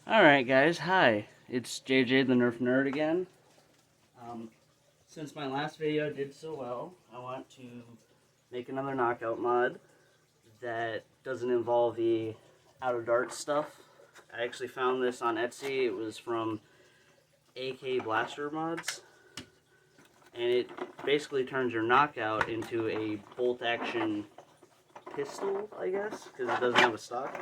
Alright guys, hi. It's JJ the Nerf Nerd again. Um, since my last video did so well, I want to make another knockout mod that doesn't involve the out of dart stuff. I actually found this on Etsy. It was from AK Blaster Mods. And it basically turns your knockout into a bolt action pistol, I guess, because it doesn't have a stock.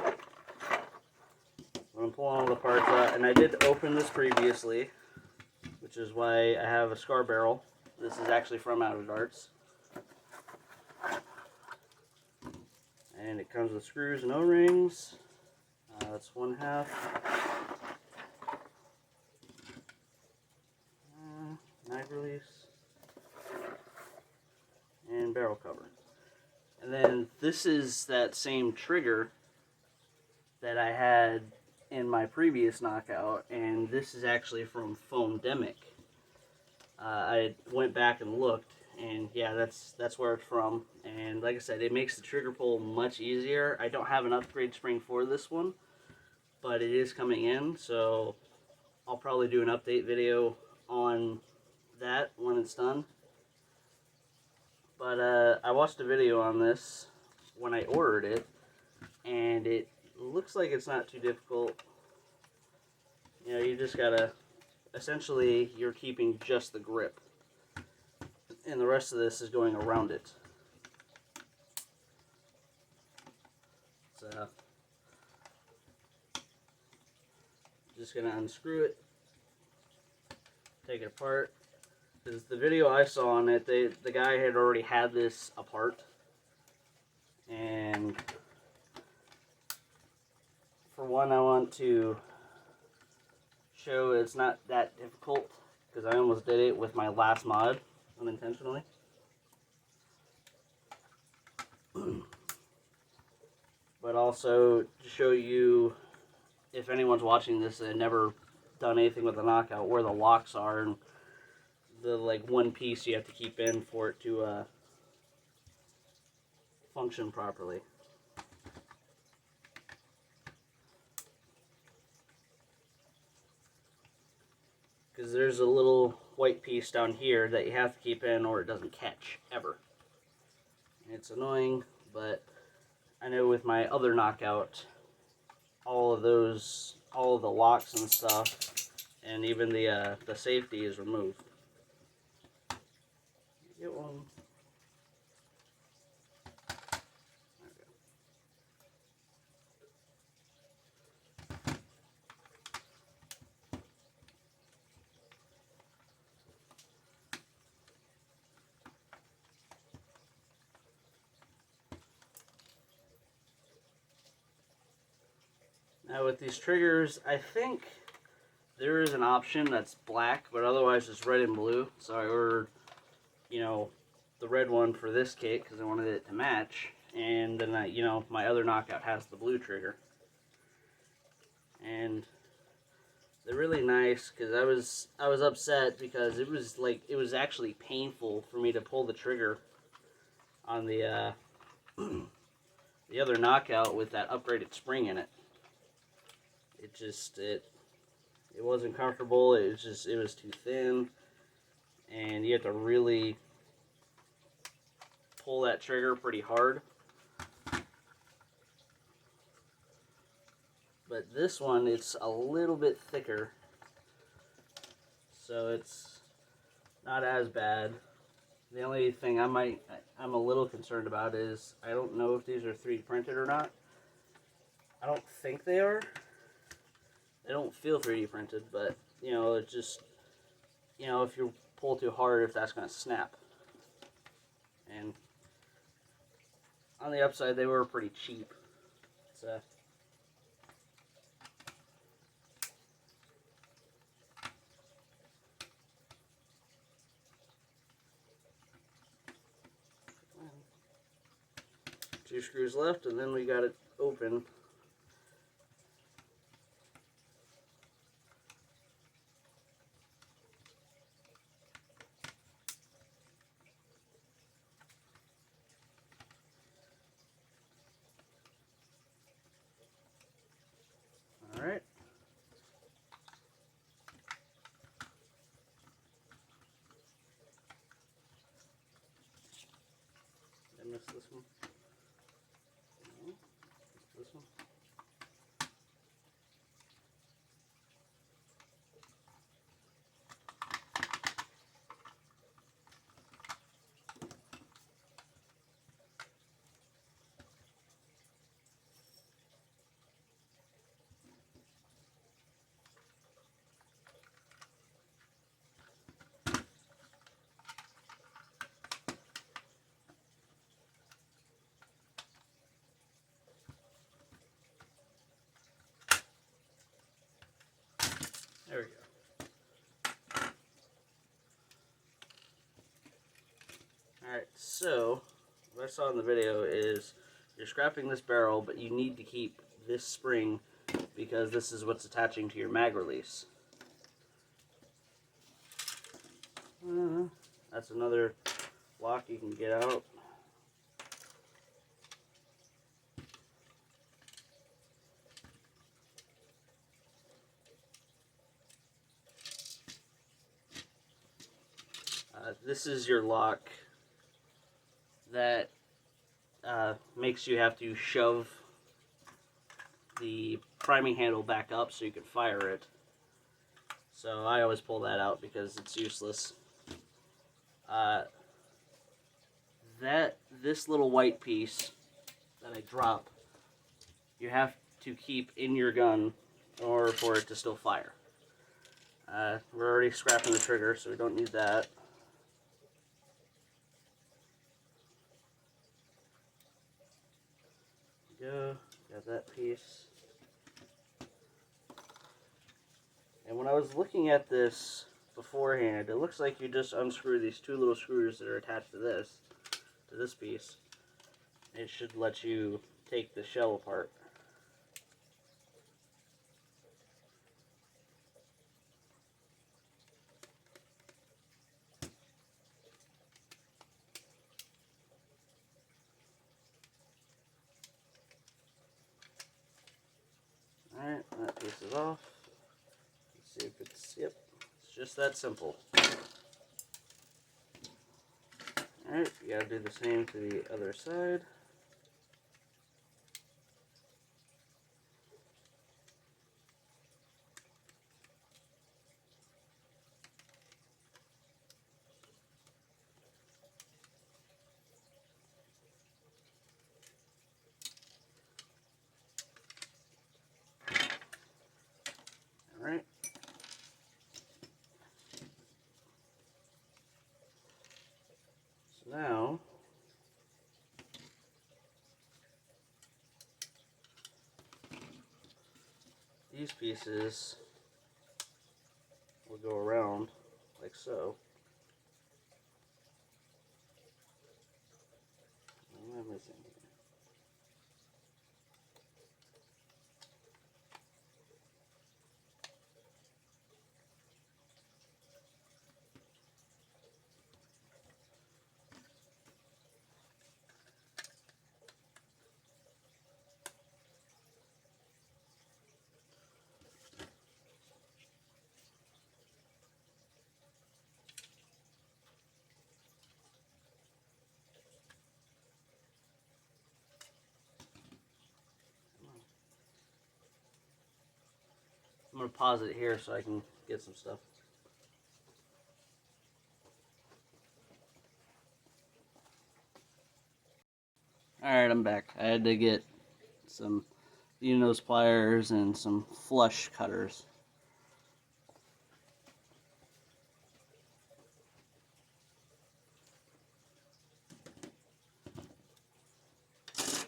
I'm pulling all the parts out, and I did open this previously, which is why I have a scar barrel. This is actually from Out of Darts. And it comes with screws and O-rings. That's one half. Mag release. And barrel cover. And then this is that same trigger that I had in my previous knockout, and this is actually from Foamdemic. I went back and looked, and yeah, that's where it's from. And like I said, it makes the trigger pull much easier. I don't have an upgrade spring for this one, but it is coming in, so I'll probably do an update video on that when it's done. But I watched a video on this when I ordered it, and it looks like it's not too difficult. You know, you just gotta, essentially, you're keeping just the grip, and the rest of this is going around it. So, just gonna unscrew it, take it apart. Because the video I saw on it, the guy had already had this apart, and for one, I want to show it's not that difficult, because I almost did it with my last mod unintentionally. But also to show you, if anyone's watching this and never done anything with a knockout, where the locks are and the one piece you have to keep in for it to function properly. Because there's a little white piece down here that you have to keep in or it doesn't catch, ever. And it's annoying, but I know with my other knockout, all of the locks and stuff, and even the safety is removed. Get one. Now with these triggers, I think there is an option that's black, but otherwise it's red and blue. So I ordered, you know, the red one for this kit because I wanted it to match. And then, my other knockout has the blue trigger. And they're really nice because I was upset because it was actually painful for me to pull the trigger on the the other knockout with that upgraded spring in it. It wasn't comfortable. It was too thin, and you have to really pull that trigger pretty hard. But this one, it's a little bit thicker, so it's not as bad. The only thing I'm a little concerned about is I don't know if these are 3D printed or not. I don't think they are. They don't feel 3D printed, but it's just, if you pull too hard, if that's going to snap. And on the upside, they were pretty cheap. So two screws left, and then we got it open. Alright. Alright, so what I saw in the video is you're scrapping this barrel, but you need to keep this spring because this is what's attaching to your mag release. That's another lock you can get out. This is your lock that makes you have to shove the priming handle back up so you can fire it. So I always pull that out because it's useless. This little white piece that I drop, you have to keep in your gun in order for it to still fire. We're already scrapping the trigger, so we don't need that. Go, got that piece. And when I was looking at this beforehand, it looks like you just unscrew these two little screws that are attached to this piece. It should let you take the shell apart. Alright, that piece is off. Let's see if it's, yep, it's just that simple. Alright, you gotta do the same to the other side. Alright. So now, these pieces will go around like so. What am I missing here? I'm going to pause it here so I can get some stuff. Alright, I'm back. I had to get some nose pliers and some flush cutters.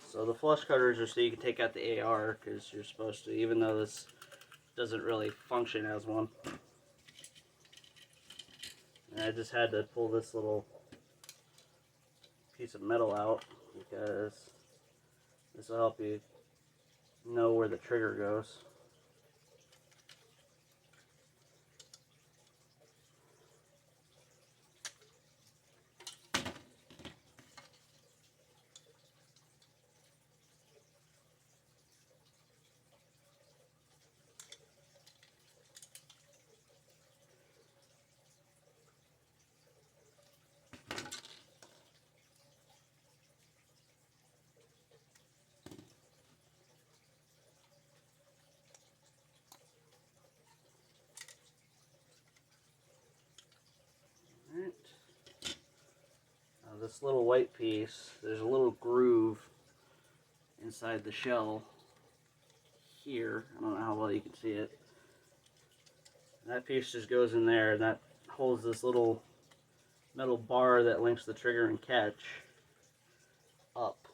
So the flush cutters are so you can take out the AR, because you're supposed to, even though this doesn't really function as one. And I just had to pull this little piece of metal out because this will help you know where the trigger goes. This little white piece, there's a little groove inside the shell here. I don't know how well you can see it. And that piece just goes in there, and that holds this little metal bar that links the trigger and catch up.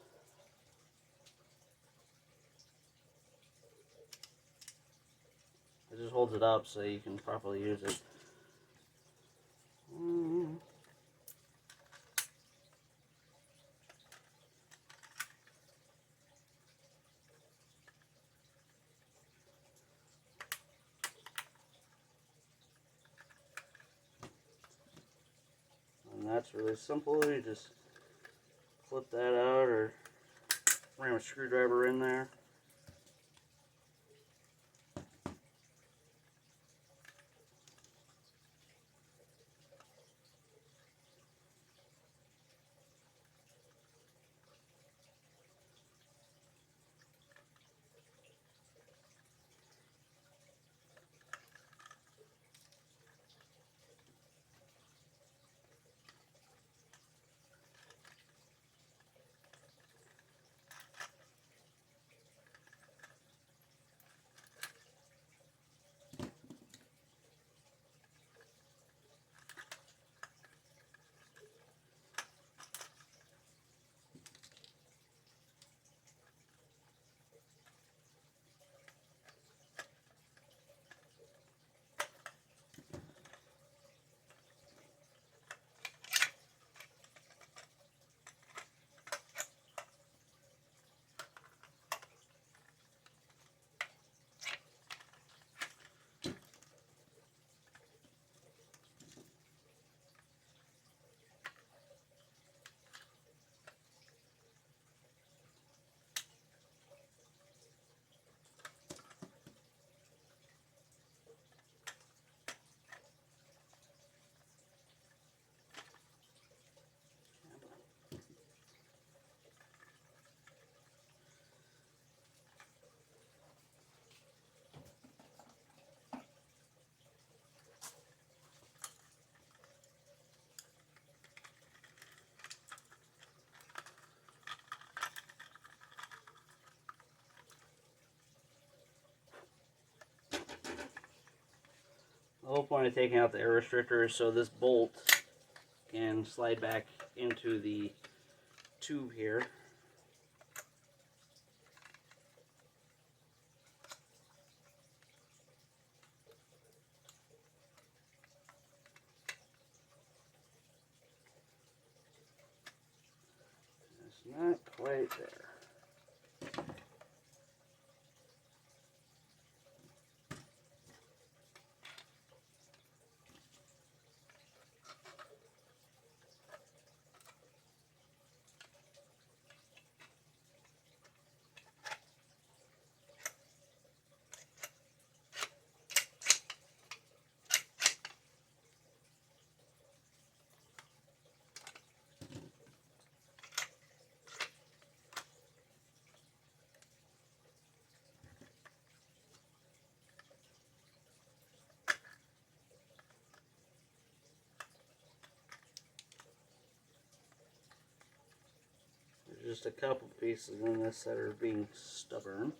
It just holds it up so you can properly use it. that's really simple. You just flip that out or ram a screwdriver in there. The whole point of taking out the air restrictor is so this bolt can slide back into the tube here. It's not quite there. There's just a couple pieces in this that are being stubborn.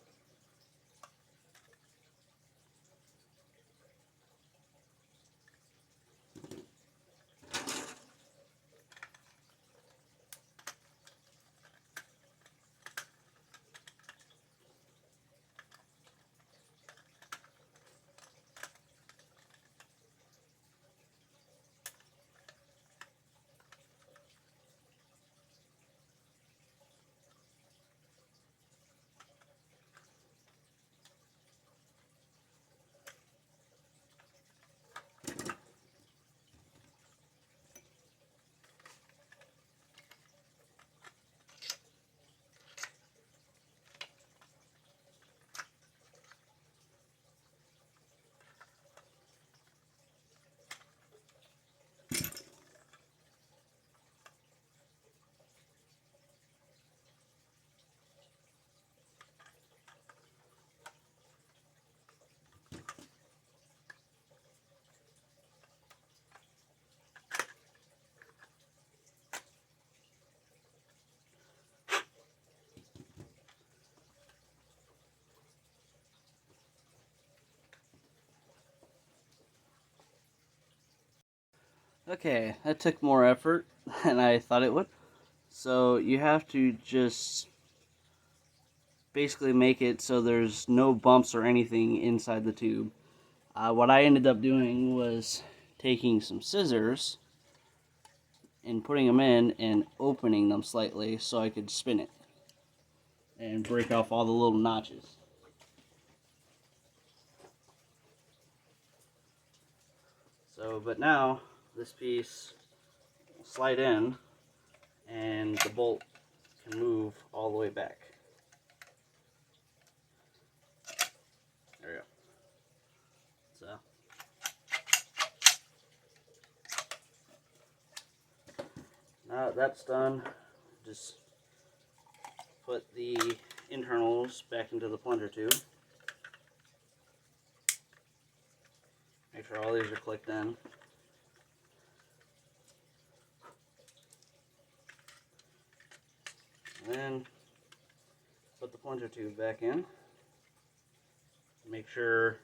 Okay, that took more effort than I thought it would. So you have to just basically make it so there's no bumps or anything inside the tube. What I ended up doing was taking some scissors and putting them in and opening them slightly so I could spin it and break off all the little notches. So, but now this piece will slide in and the bolt can move all the way back. There we go. So now that that's done, just put the internals back into the plunger tube. Make sure all these are clicked in. And then put the plunger tube back in. Make sure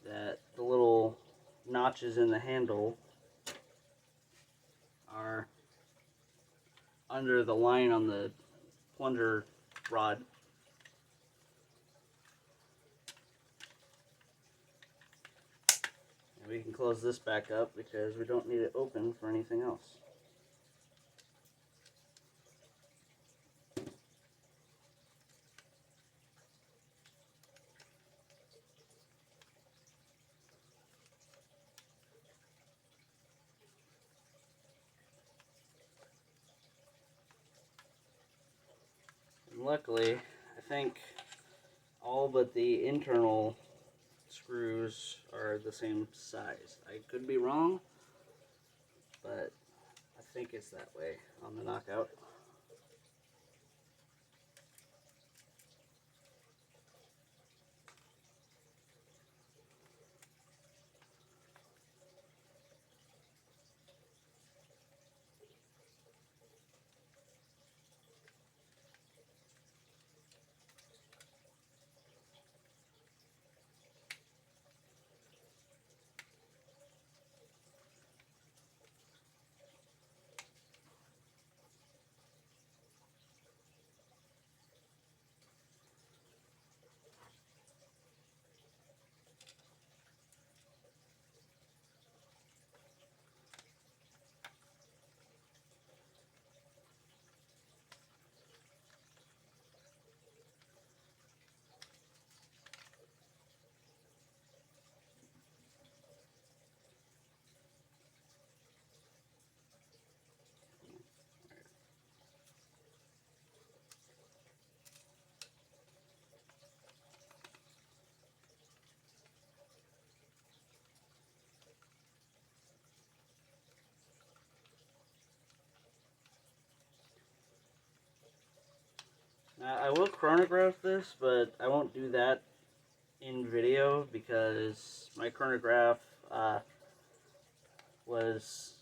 that the little notches in the handle are under the line on the plunger rod. And we can close this back up because we don't need it open for anything else. Luckily, I think all but the internal screws are the same size. I could be wrong, but I think it's that way on the knockout. Now, I will chronograph this, but I won't do that in video because my chronograph was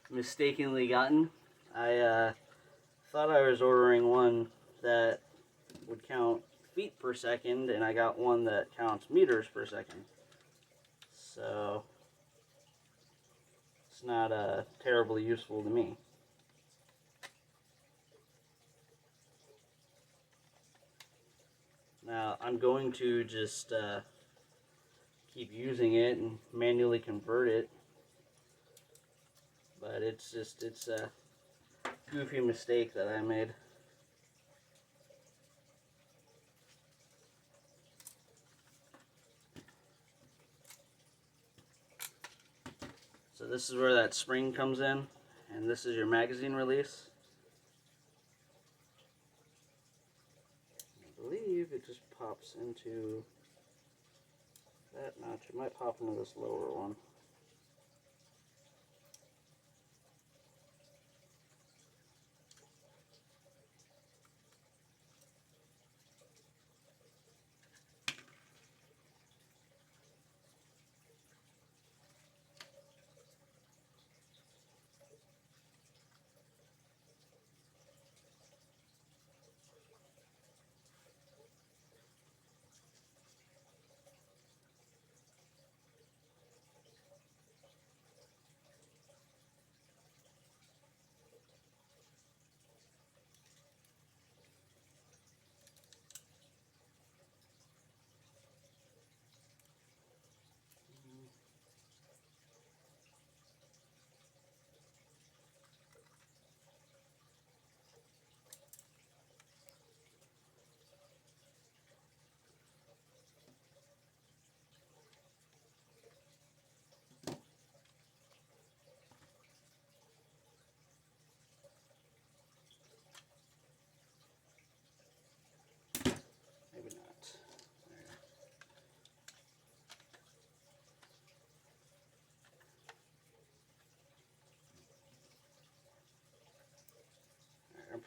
mistakenly gotten. I thought I was ordering one that would count feet per second, and I got one that counts meters per second. So it's not terribly useful to me. Now I'm going to just keep using it and manually convert it, but it's a goofy mistake that I made. So this is where that spring comes in, and this is your magazine release. I believe it just pops into that notch. It might pop into this lower one.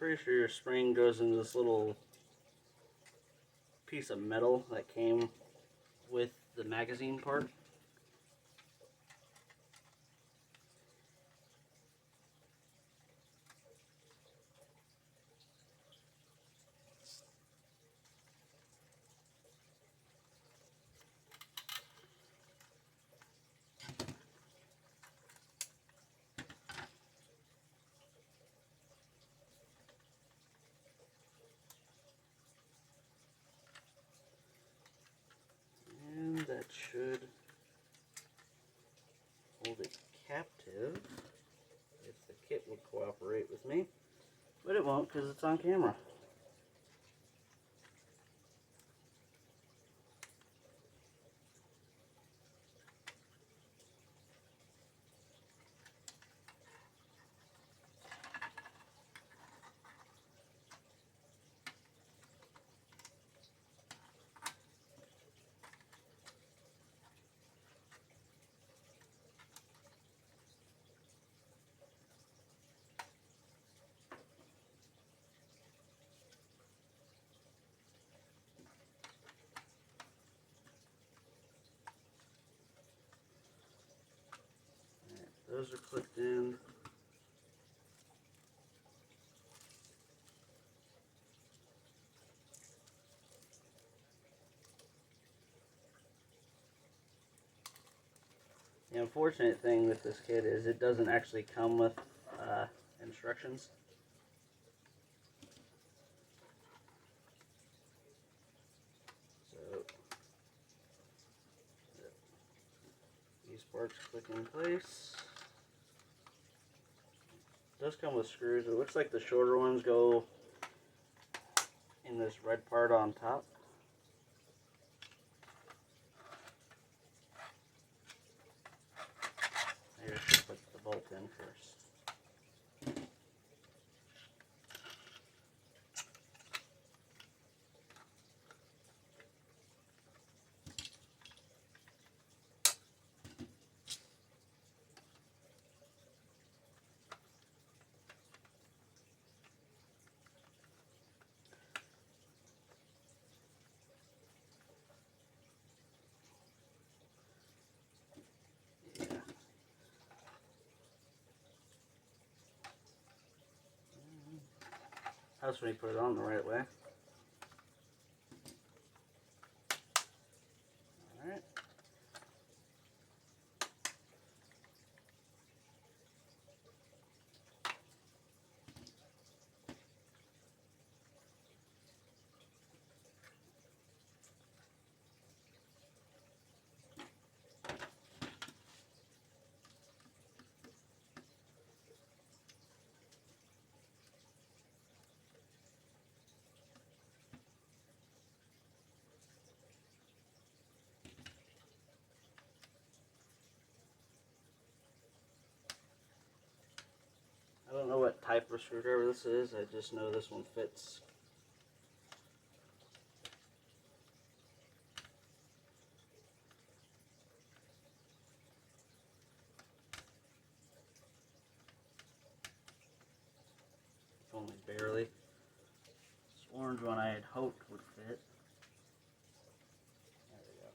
pretty sure your spring goes into this little piece of metal that came with the magazine part. And that should hold it captive if the kit would cooperate with me. But it won't because it's on camera. Those are clipped in. The unfortunate thing with this kit is it doesn't actually come with instructions. So these parts click in place. It does come with screws. It looks like the shorter ones go in this red part on top. Maybe I should put the bolt in first. Helps when you put it on the right way. Alright. I don't know what type of screwdriver this is, I just know this one fits. Only barely. This orange one I had hoped would fit. There we go.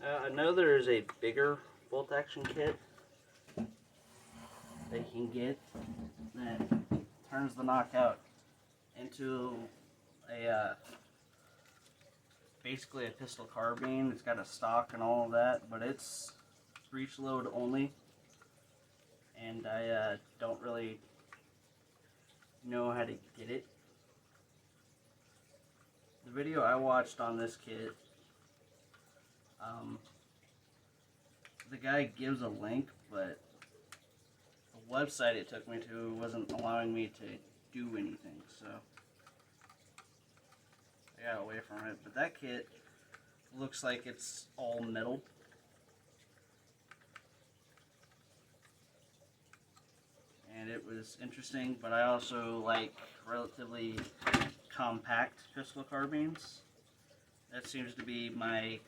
I know there's a bigger bolt action kit that you can get that turns the knockout into a basically a pistol carbine. It's got a stock and all of that, but it's breech load only, and I don't really know how to get it. The video I watched on this kit, the guy gives a link, but the website it took me to wasn't allowing me to do anything, so I got away from it. But that kit looks like it's all metal. And it was interesting, but I also like relatively compact pistol carbines. That seems to be my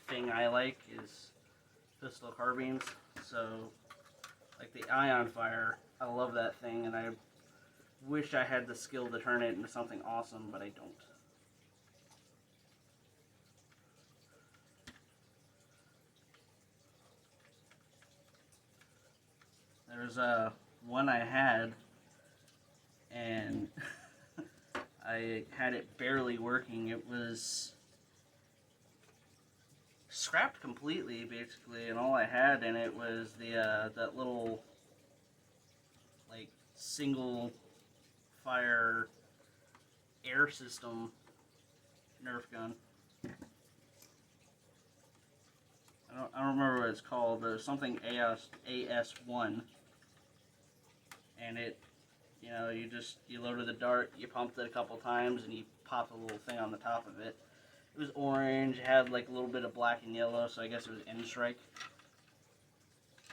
thing I like, is pistol carbines. So, like the Ion Fire, I love that thing, and I wish I had the skill to turn it into something awesome, but I don't. There's one I had, and I had it barely working. It was scrapped completely, basically, and all I had in it was the that little like single fire air system Nerf gun. I don't remember what it's called, but it's something AS1, and it, you loaded the dart, you pumped it a couple times, and you popped a little thing on the top of it. It was orange, it had like a little bit of black and yellow, so I guess it was N-Strike.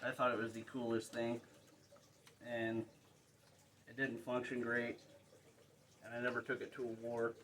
I thought it was the coolest thing, and it didn't function great, and I never took it to a war.